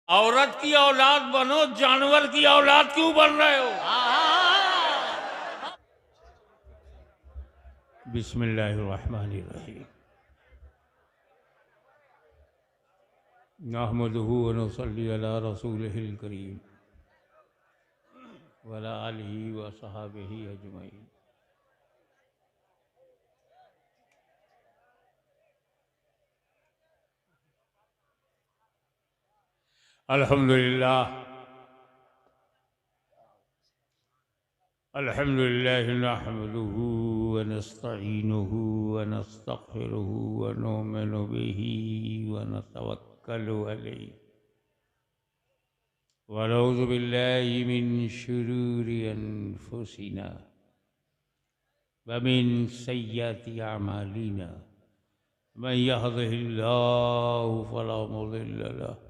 औरत की औलाद बनो, जानवर की औलाद क्यों बन रहे हो? बिस्मिल्लाहिर्रहमानिर्रहीम। नहमदुहु व नुसल्ली अला रसूलिहिल करीम व अला आलिहि व सहाबिहि अजमईन। अल्हम्दुलिल्लाह अल्हम्दुलिल्लाह नहमदुहु व नस्तईनुहु व नस्तगफिरुहु व नुमिनु बिही व नतवक्कलु अलैहि व नऊज़ु बिल्लाहि मिन शुरूरि अनफुसिना व मिन सय्यिआति अमालिना। मन यहदिहिल्लाहु फला मुदिल्ल लहु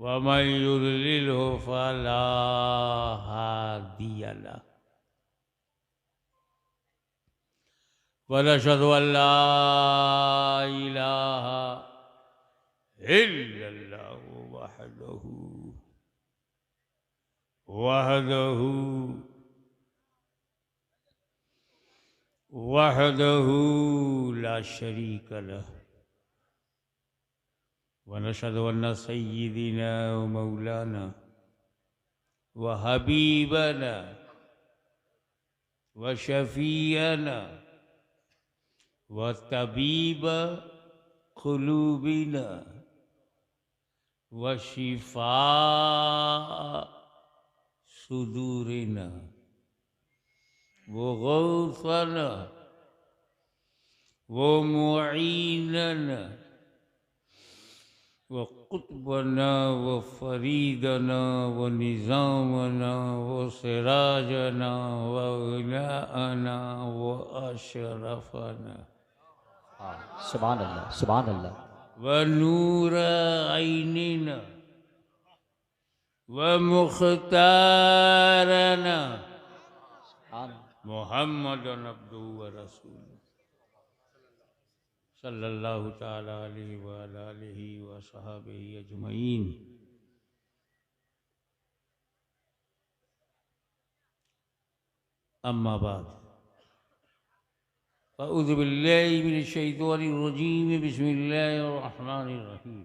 व मन युद्लिलहु फला हादिय लहु। वनशहदु अल्ला इलाहा इल्लल्लाहु वहदहु ला शरीक लहु वनशहदु अन्न सय्यिदिना व मौलाना व हबीबना व शफीअना व तबीब क़ुलूबिना व शिफा सुदूरिना वो गौसना वो मुईनना वो कुतुबना वो फरीदना वो निज़ामना वो सिराजना वो गनाअना वो अशरफना। सुभान अल्लाह सुभान अल्लाह। व नूर ऐनिना व मुख्तारना मुहम्मदन अब्दुहु व रसूलुहु सल्लल्लाहु ताला अलैहि व अला आलिहि व सहाबिहि अजमईन। अम्मा बाद अऊज़ु बिल्लाहि मिनश शैतानिर रजीम बिस्मिल्लाहिर रहमानिर रहीम।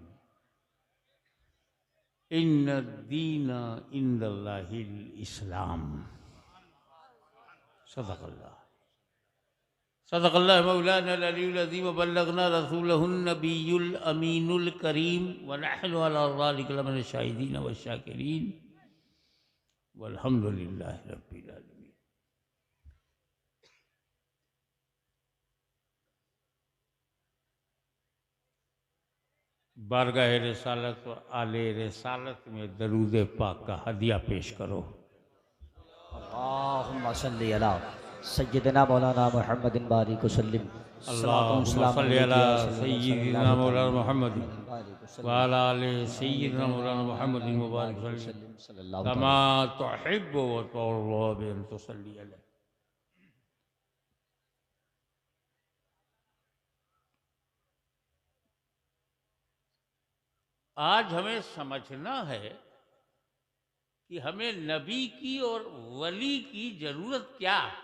इन्नद दीना इंदल्लाहिल इस्लाम। सदक़ल्लाह सदक़ल्लाह मौलाना अल-अलीयुल अज़ीम व बल्लगना रसूलहुन नबियुल अमीनुल करीम व नहनु अला ज़ालिका लमिनश शाहिदीन व शाकिरीन वल्हम्दुलिल्लाहि रब्बिल आलमीन। बारगाह रिसालत व आले रिसालत में दरूद पाक का हदिया पेश करो। अल्लाहुम्मा सल्ली अला सय्यिदना मौलाना मुहम्मदिन बारिक वसल्लिम। अल्लाहुम्मा सल्ली अला सय्यिदिना मौलाना मुहम्मदिन व अला आले सय्यिदिना मौलाना मुहम्मदिन मुबारक वसल्लम कमा तुहिब्बु व तुर्ज़ा बि अन तुसल्ली अलैहि। आज हमें समझना है कि हमें नबी की और वली की जरूरत क्या है।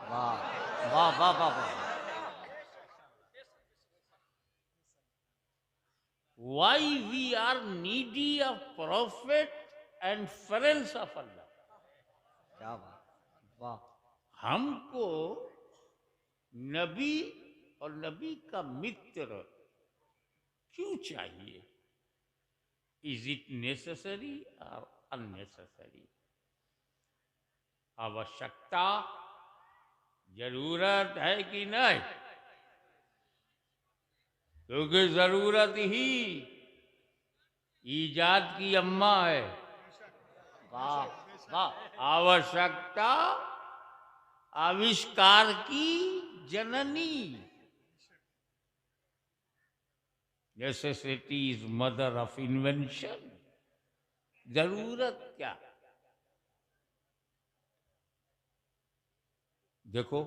वाह वाह वाह वाह वाह। Why we are needy of prophet and friends of Allah। क्या बात वाह। हमको नबी और नबी का मित्र क्यों चाहिए? इज इट नेसेसरी और अननेसेसरी? आवश्यकता, जरूरत है कि नहीं? क्योंकि जरूरत ही ईजाद की अम्मा है। वाह वाह। आवश्यकता आविष्कार की जननी। Necessity is mother of invention. जरूरत क्या? देखो,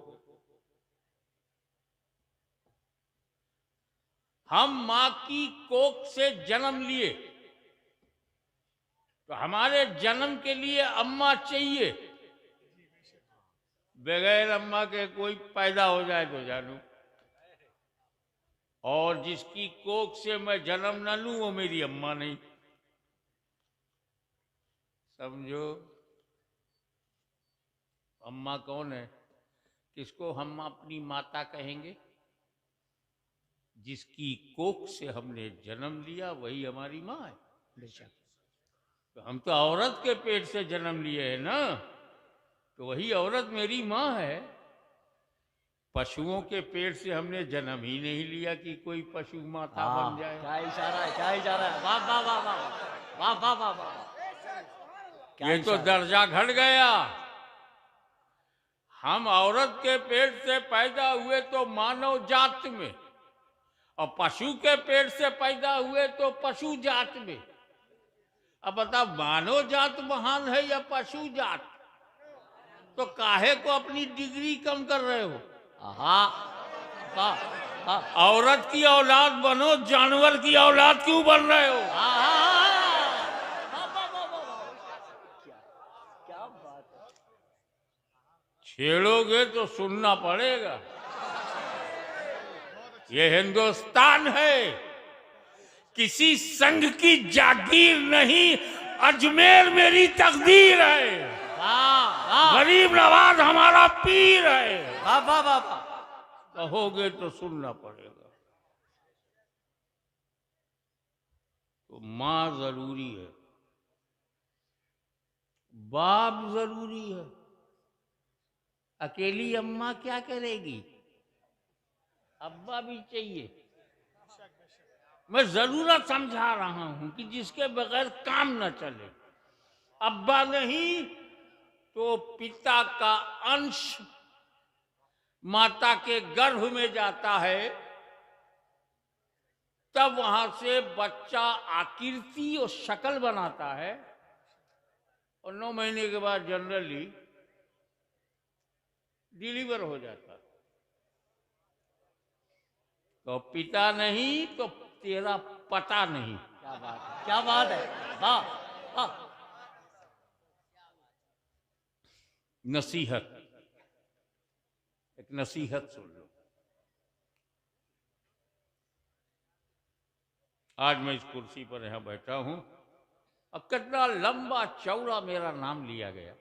हम मां की कोख से जन्म लिए, तो हमारे जन्म के लिए अम्मा चाहिए, बगैर अम्मा के कोई पैदा हो जाए तो जानू, और जिसकी कोख से मैं जन्म न लूं वो मेरी अम्मा नहीं, समझो। अम्मा कौन है? किसको हम अपनी माता कहेंगे? जिसकी कोख से हमने जन्म लिया वही हमारी माँ है। बेशक। तो हम तो औरत के पेट से जन्म लिए हैं ना, तो वही औरत मेरी माँ है। पशुओं के पेट से हमने जन्म ही नहीं लिया कि कोई पशु माता बन जाए। क्या इशारा है, क्या इशारा है, वाह वाह वाह वाह वाह वाह वाह वाह। ये तो दर्जा घट गया। हम औरत के पेट से पैदा हुए तो मानव जात में, और पशु के पेट से पैदा हुए तो पशु जात में। अब बताओ, मानव जात महान है या पशु जात? तो काहे को अपनी डिग्री कम कर रहे हो? औरत की औलाद बनो, जानवर की औलाद क्यों बन रहे हो? क्या बात है। छेड़ोगे तो सुनना पड़ेगा। ये हिंदुस्तान है, किसी संघ की जागीर नहीं, अजमेर मेरी तकदीर है। गरीब नवाज हमारा पीर है। वाह वाह वाह वाह। कहोगे तो सुनना पड़ेगा। तो माँ जरूरी है, बाप जरूरी है। अकेली अम्मा क्या करेगी? अब्बा भी चाहिए। मैं जरूरत समझा रहा हूं कि जिसके बगैर काम न चले। अब्बा नहीं तो पिता का अंश माता के गर्भ में जाता है, तब वहां से बच्चा आकृति और शक्ल बनाता है, और 9 महीने के बाद जनरली डिलीवर हो जाता है। तो पिता नहीं तो तेरा पता नहीं। क्या बात है, क्या बात है, वाह वाह। नसीहत, एक नसीहत सुन लो। आज मैं इस कुर्सी पर यहां बैठा हूं, अब कितना लंबा चौड़ा मेरा नाम लिया गया।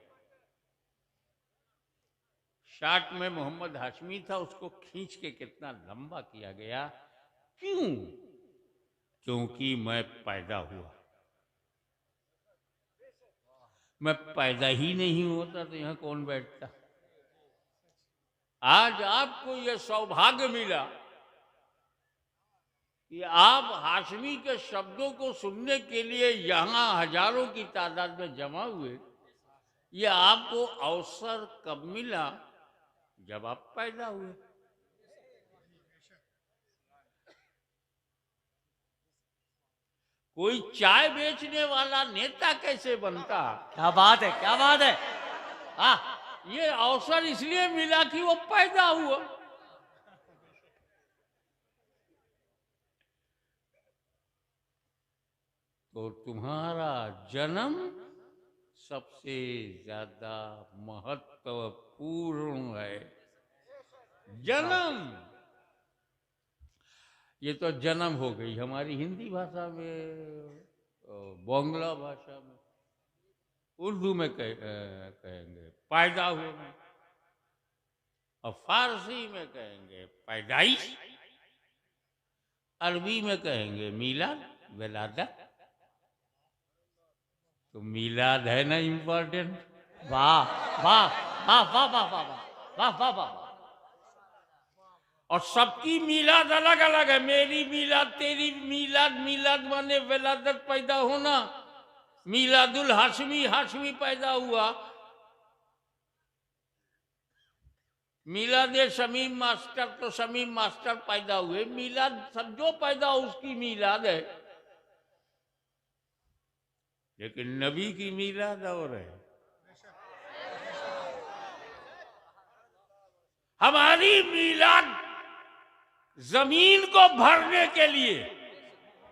शार्ट में मोहम्मद हाशमी था, उसको खींच के कितना लंबा किया गया। क्यों? क्योंकि मैं पैदा हुआ। मैं पैदा ही नहीं होता तो यहां कौन बैठता? आज आपको यह सौभाग्य मिला कि आप हाशमी के शब्दों को सुनने के लिए यहां हजारों की तादाद में जमा हुए। यह आपको अवसर कब मिला? जब आप पैदा हुए। कोई चाय बेचने वाला नेता कैसे बनता? क्या बात है, क्या बात है। ये अवसर इसलिए मिला कि वो पैदा हुआ। तो तुम्हारा जन्म सबसे ज्यादा महत्वपूर्ण है। जन्म, ये तो जन्म हो गई हमारी हिंदी भाषा में, बांग्ला भाषा में, उर्दू में कहेंगे पैदा हुए में, और फारसी में कहेंगे पैदाइश, अरबी में कहेंगे मीलाद, विलादत। तो मीलाद है ना इम्पोर्टेंट? वाह वाह वाह वाह वाह वाह वाह वाह वाह। और सबकी मीलाद अलग अलग है। मेरी मीलाद, तेरी मीलाद, मीलाद माने विलादत, पैदा होना। मीलादुल हाशमी, हाशमी पैदा हुआ। मीलाद शमीम मास्टर, तो शमीम मास्टर पैदा हुए। मीलाद सब जो पैदा हो उसकी मीलाद है, लेकिन नबी की मीलाद और है। हमारी मीलाद जमीन को भरने के लिए,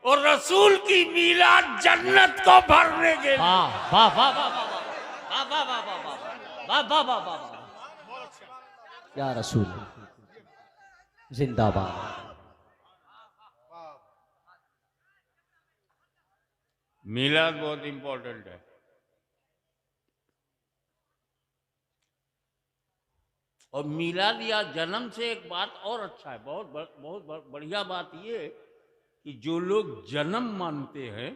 और रसूल की मीलाद जन्नत को भरने के लिए। वाह वाह वाह वाह वाह वाह वाह वाह वाह वाह वाह वाह वाह वाह। या रसूल जिंदाबाद। मीलाद बहुत इंपॉर्टेंट है। और मीलाद या जन्म से एक बात और अच्छा है, बहुत बढ़िया बात ये है कि जो लोग जन्म मानते हैं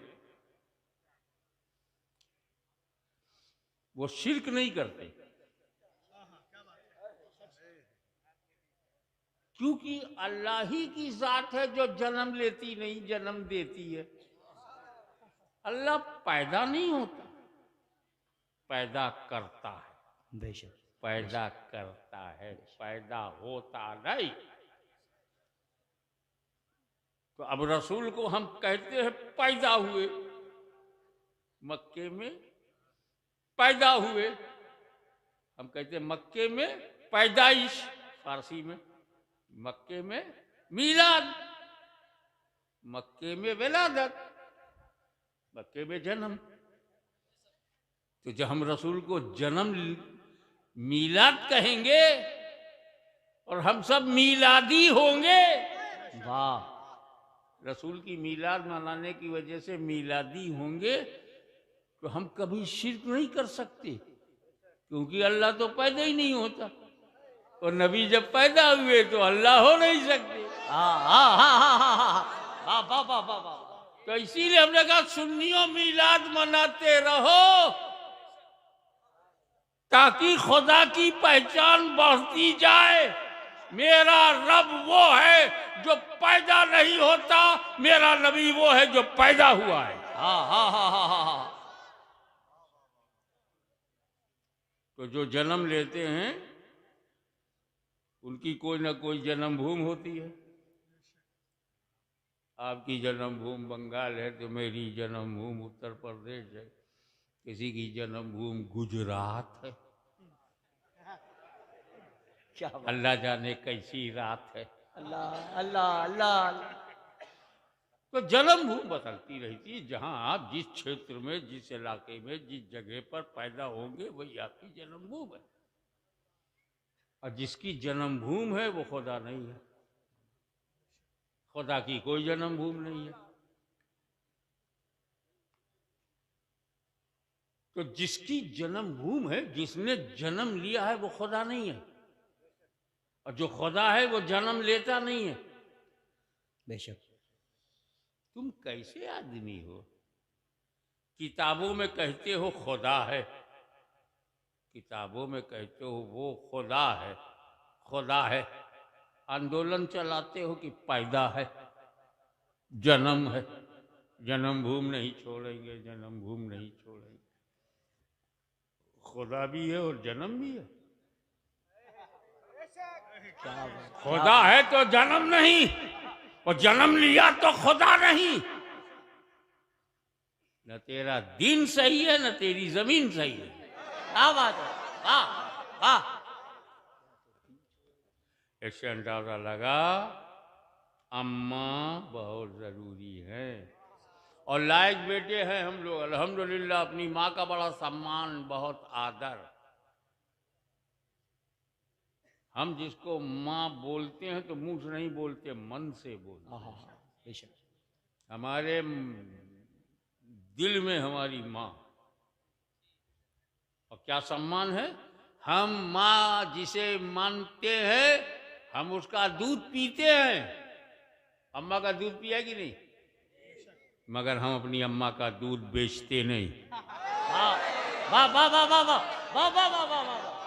वो शिर्क नहीं करते, क्योंकि अल्लाह ही की जात है जो जन्म लेती नहीं, जन्म देती है। अल्लाह पैदा नहीं होता, पैदा करता है। बेशक पैदा करता है, पैदा होता नहीं। तो अब रसूल को हम कहते हैं पैदा हुए, मक्के में पैदा हुए। हम कहते हैं मक्के में पैदाइश, फारसी में मक्के में मीलाद, मक्के में विलादत, मक्के में जन्म। तो जब हम रसूल को जन्म मीलाद कहेंगे और हम सब मीलादी होंगे। वाह। रसूल की मीलाद मनाने की वजह से मीलादी होंगे तो हम कभी शिर्क नहीं कर सकते, क्योंकि अल्लाह तो पैदा ही नहीं होता और नबी जब पैदा हुए तो अल्लाह हो नहीं सकते। तो इसीलिए हमने कहा सुन्नियों मीलाद मनाते रहो ताकि खुदा की पहचान बढ़ती जाए। मेरा रब वो है जो पैदा नहीं होता, मेरा नबी वो है जो पैदा हुआ है। तो जो जन्म लेते हैं उनकी कोई ना कोई जन्मभूमि होती है। आपकी जन्मभूमि बंगाल है तो मेरी जन्मभूमि उत्तर प्रदेश है, किसी की जन्मभूमि गुजरात है। क्या अल्लाह जाने कैसी रात है। अल्लाह अल्लाह अल्लाह। तो जन्मभूमि बदलती रहती है। जहां आप जिस क्षेत्र में, जिस इलाके में, जिस जगह पर पैदा होंगे वही आपकी जन्मभूमि है। और जिसकी जन्मभूमि है वो खुदा नहीं है। खुदा की कोई जन्मभूमि नहीं है। तो जिसकी जन्मभूमि है, जिसने जन्म लिया है वो खुदा नहीं है, और जो खुदा है वो जन्म लेता नहीं है। बेशक। तुम कैसे आदमी हो? किताबों में कहते हो खुदा है, किताबों में कहते हो वो खुदा है, खुदा है। आंदोलन चलाते हो कि पैदा है, जन्म है, जन्मभूमि नहीं छोड़ेंगे, जन्मभूमि नहीं छोड़ेंगे। खुदा भी है और जन्म भी है। खुदा है तो जन्म नहीं, और जन्म लिया तो खुदा नहीं। न तेरा दीन सही है न तेरी जमीन सही है। क्या बात है। वाह वाह। इससे अंदाजा लगा अम्मा बहुत जरूरी है और लायक बेटे हैं हम लोग। अल्हम्दुलिल्लाह अपनी माँ का बड़ा सम्मान, बहुत आदर। हम जिसको माँ बोलते हैं तो मुंह से नहीं बोलते, मन से बोलते हैं। बेशक। हमारे दिल में हमारी माँ, और क्या सम्मान है। हम माँ जिसे मानते हैं हम उसका दूध पीते हैं। अम्मा का दूध पिया कि नहीं? मगर हम अपनी अम्मा का दूध बेचते नहीं। वाह वाह वाह वाह वाह वाह वाह वाह वाह वाह।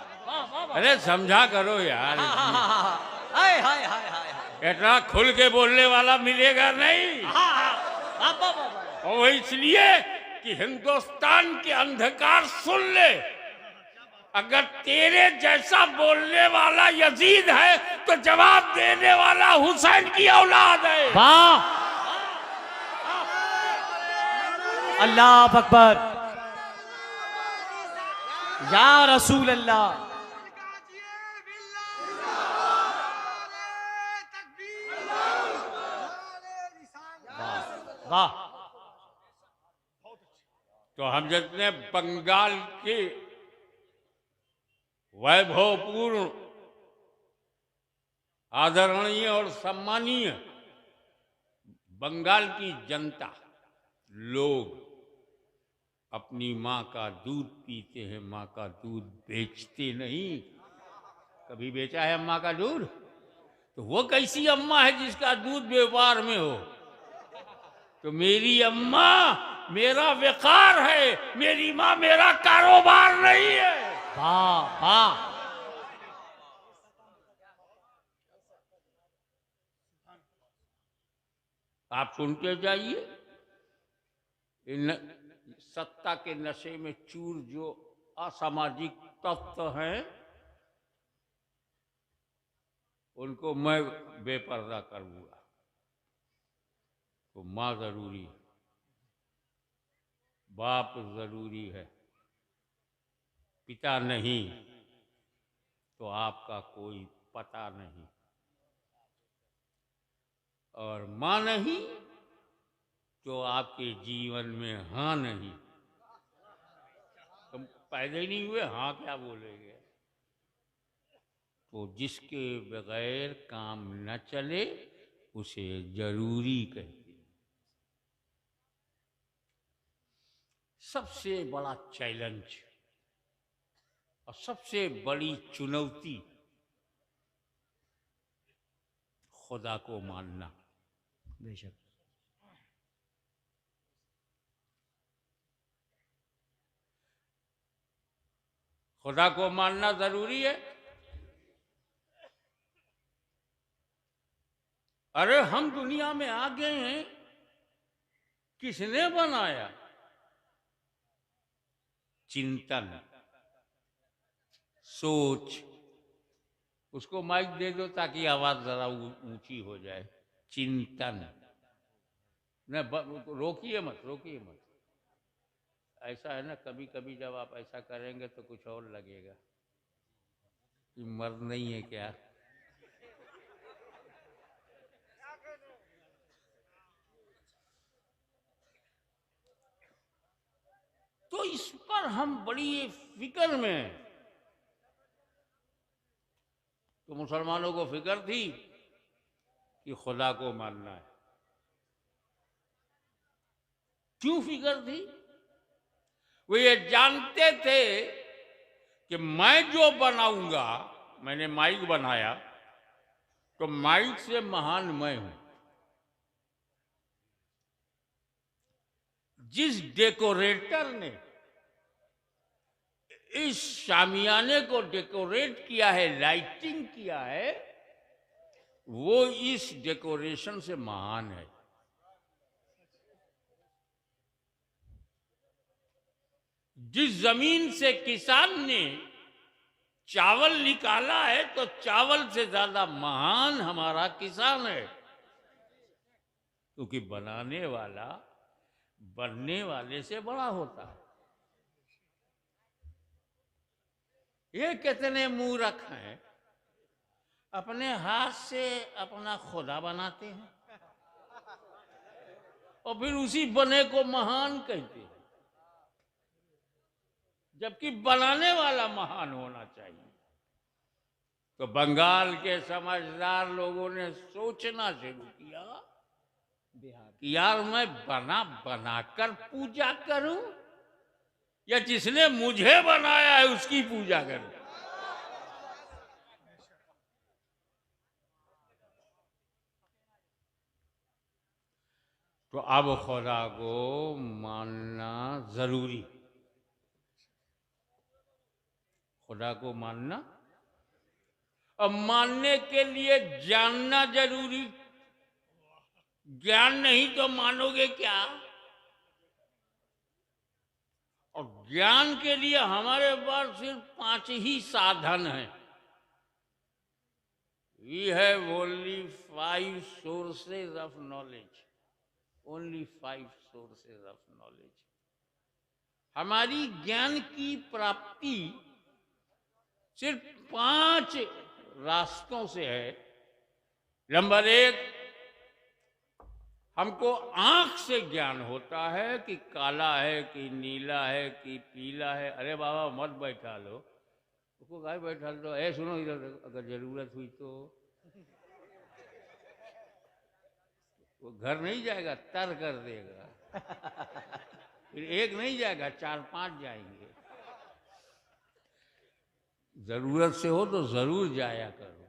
अरे समझा करो यार, हाय हाय हाय हाय। इतना खुल के बोलने वाला मिलेगा नहीं। और वो इसलिए कि हिंदुस्तान के अंधकार सुन ले, अगर तेरे जैसा बोलने वाला यजीद है तो जवाब देने वाला हुसैन की औलाद है। वाह। अल्लाह अकबर। या रसूल अल्लाह। वाह तो हम जितने बंगाल के वैभवपूर्ण, आदरणीय और सम्मानीय बंगाल की जनता लोग अपनी माँ का दूध पीते हैं, माँ का दूध बेचते नहीं। कभी बेचा है अम्मा का दूध? तो वो कैसी अम्मा है जिसका दूध व्यापार में हो? तो मेरी अम्मा मेरा व्यापार है, मेरी माँ मेरा कारोबार नहीं है। वाह वाह आप सुनते जाइए, इन सत्ता के नशे में चूर जो असामाजिक तत्व हैं उनको मैं बेपर्दा करूंगा। तो माँ जरूरी है, बाप जरूरी है, पिता नहीं तो आपका कोई पता नहीं, और माँ नहीं तो आपके जीवन में हाँ नहीं। तुम पैदा ही नहीं हुए, हाँ क्या बोलेंगे? तो जिसके बगैर काम न चले उसे जरूरी कहते हैं। सबसे बड़ा चैलेंज और सबसे बड़ी चुनौती खुदा को मानना। बेशक। खुदा को मानना जरूरी है। अरे हम दुनिया में आ गए हैं, किसने बनाया? चिंतन, सोच। उसको माइक दे दो ताकि आवाज जरा ऊंची हो जाए। चिंतन न, रोकिए मत, रोकिए मत। ऐसा है ना, कभी कभी जब आप ऐसा करेंगे तो कुछ और लगेगा कि मर्द नहीं है क्या। तो इस पर हम बड़ी फिक्र में हैं। तो मुसलमानों को फिक्र थी कि खुदा को मानना है। क्यों फिक्र थी? वो ये जानते थे कि मैं जो बनाऊंगा, मैंने माइक बनाया तो माइक से महान मैं हूं। जिस डेकोरेटर ने इस शामियाने को डेकोरेट किया है, लाइटिंग किया है, वो इस डेकोरेशन से महान है। जिस जमीन से किसान ने चावल निकाला है तो चावल से ज्यादा महान हमारा किसान है, क्योंकि बनाने वाला बनने वाले से बड़ा होता है। ये कितने मूर्ख हैं, अपने हाथ से अपना खुदा बनाते हैं और फिर उसी बने को महान कहते हैं, जबकि बनाने वाला महान होना चाहिए। तो बंगाल के समझदार लोगों ने सोचना शुरू किया कि यार मैं बना बनाकर पूजा करूं या जिसने मुझे बनाया है उसकी पूजा करूं। तो अब खुदा को मानना जरूरी, खुदा को मानना, और मानने के लिए जानना जरूरी। ज्ञान नहीं तो मानोगे क्या? और ज्ञान के लिए हमारे पास सिर्फ 5 ही साधन हैं। We have only 5 sources of knowledge. Only 5 sources of knowledge. हमारी ज्ञान की प्राप्ति सिर्फ 5 रास्तों से है। नंबर 1, हमको आंख से ज्ञान होता है कि काला है कि नीला है कि पीला है। अरे बाबा मत बैठा लो उसको, गाय बैठा लो। ऐ सुनो इधर देखो, अगर जरूरत हुई तो वो घर नहीं जाएगा, तर कर देगा। फिर एक नहीं जाएगा, 4-5 जाएंगे। जरूरत से हो तो जरूर जाया करो,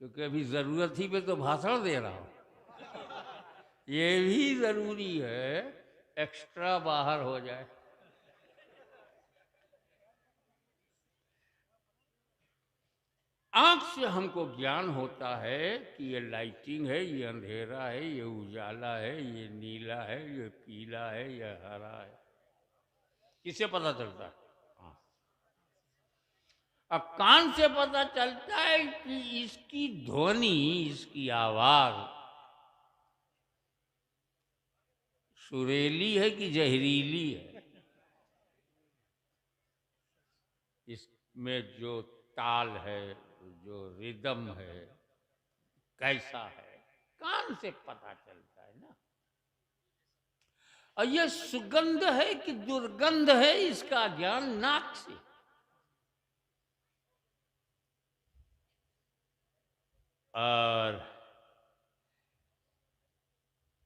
क्योंकि अभी जरूरत ही पे तो भाषण दे रहा हूं। ये भी जरूरी है, एक्स्ट्रा बाहर हो जाए। आंख से हमको ज्ञान होता है कि ये लाइटिंग है, ये अंधेरा है, ये उजाला है, ये नीला है, ये पीला है, ये हरा है। किससे पता चलता है? हाँ। अब कान से पता चलता है कि इसकी ध्वनि, इसकी आवाज सुरीली है कि जहरीली है, इसमें जो ताल है, जो रिदम है, कैसा है, कान से पता चलता है ना। और ये सुगंध है कि दुर्गंध है, इसका ज्ञान नाक से। और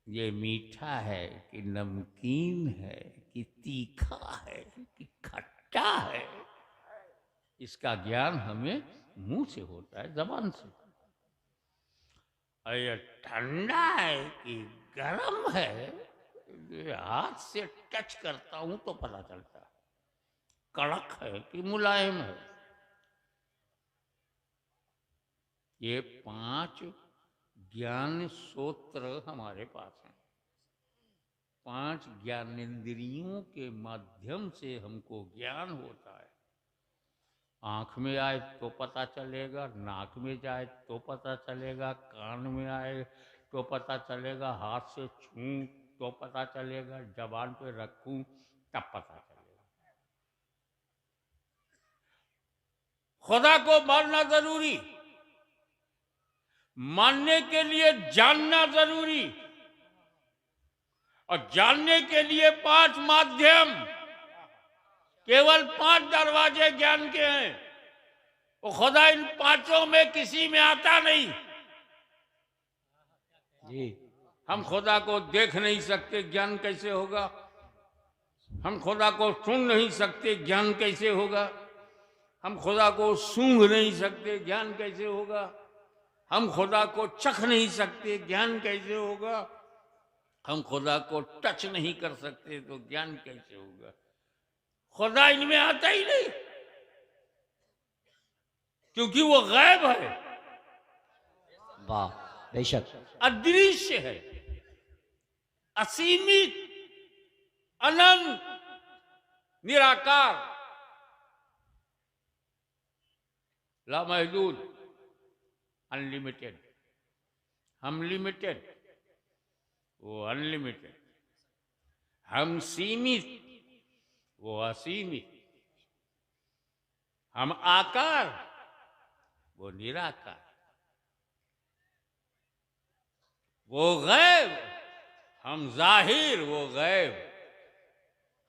ये मीठा है कि नमकीन है कि तीखा है कि खट्टा है, इसका ज्ञान हमें मुंह से होता है, जबान से। और ये ठंडा है कि गर्म है, ये हाथ से टच करता हूं तो पता चलता है। कड़क है कि मुलायम है। ये 5 ज्ञान सूत्र हमारे पास हैं। 5 ज्ञानेंद्रियों के माध्यम से हमको ज्ञान होता है। आँख में आए तो पता चलेगा, नाक में जाए तो पता चलेगा, कान में आए तो पता चलेगा, हाथ से छूं तो पता चलेगा, जबान पे रखूं तब पता चलेगा। खुदा को मानना जरूरी, मानने के लिए जानना जरूरी, और जानने के लिए 5 माध्यम, केवल 5 दरवाजे ज्ञान के हैं। वो खुदा इन 5 में किसी में आता नहीं जी। हम खुदा को देख नहीं सकते, ज्ञान कैसे होगा? हम खुदा को सुन नहीं सकते, ज्ञान कैसे होगा? हम खुदा को सूंघ नहीं सकते, ज्ञान कैसे होगा? हम खुदा को चख नहीं सकते, ज्ञान कैसे होगा? हम खुदा को टच नहीं कर सकते तो ज्ञान कैसे होगा? खुदा इनमें आता ही नहीं, क्योंकि वो गायब है, वाह, बेशक, अदृश्य है, असीमित, अनंत, निराकार, लामहदूद, अनलिमिटेड। हम लिमिटेड, वो अनलिमिटेड। हम सीमित, वो असीमित। हम आकार, वो निराकार। वो गैब, हम जाहिर, वो गैब।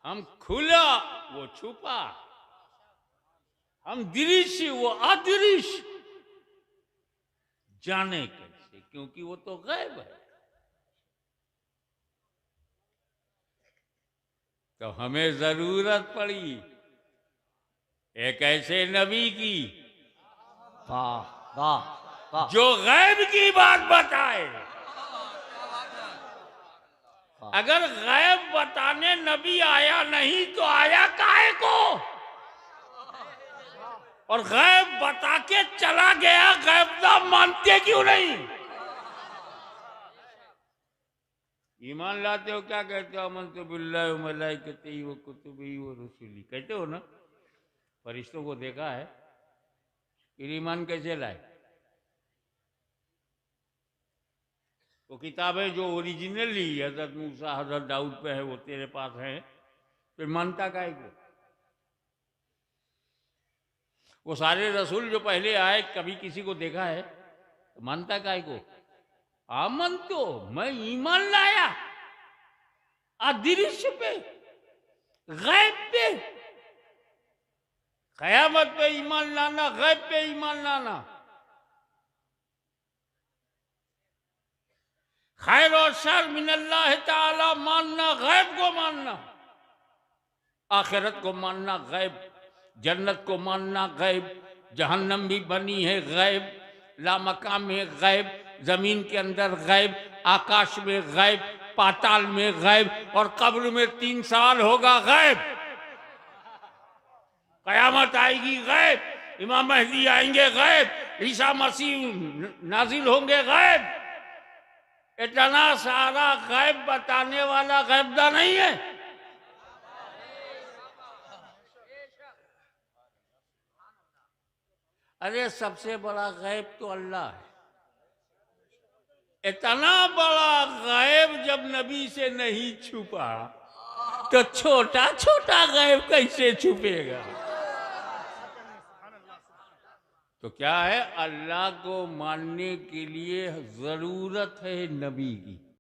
हम खुला, वो छुपा। हम दृश्य, वो अदृश्य। जाने कैसे? क्योंकि वो तो गैब है। तो हमें जरूरत पड़ी एक ऐसे नबी की, वाह वाह वाह, जो गैब की बात बताए। अगर गैब बताने नबी आया नहीं तो आया काहे को? और गैब बता के चला गया, गैबदा मानते क्यों नहीं? ईमान लाते हो, क्या कहते हो? अमन तो बिल्लाहि व मलाइकतिही व कुतुबिही व रुसुली, कहते हो ना? फरिश्तों को देखा है, फिर ईमान कैसे लाए? वो किताबें जो ओरिजिनली हजरत मूसा, हजरत दाऊद पे है, वो तेरे पास है, फिर मानता काहे को? वो सारे रसूल जो पहले आए, कभी किसी को देखा है तो मानता काहे को? आमन तो मैं ईमान लाया, अदृश्य पे, गैब पे। कयामत पे ईमान लाना, गैब पे ईमान लाना। खैर और शर मिनल्लाह ताला मानना, गैब को मानना, आखिरत को मानना गैब, जन्नत को मानना गैब, जहन्नम भी बनी है गैब, लामकाम में गैब, जमीन के अंदर गैब, आकाश में गैब, पाताल में गैब, और कब्र में 3 साल होगा गैब। कयामत आएगी गैब, इमाम महदी आएंगे गैब, ईसा मसीह नाजिल होंगे गैब। इतना सारा गैब बताने वाला गैबदा नहीं है। अरे सबसे बड़ा गैब तो अल्लाह है। इतना बड़ा गैब जब नबी से नहीं छुपा तो छोटा छोटा गैब कैसे छुपेगा? तो क्या है, अल्लाह को मानने के लिए जरूरत है नबी की।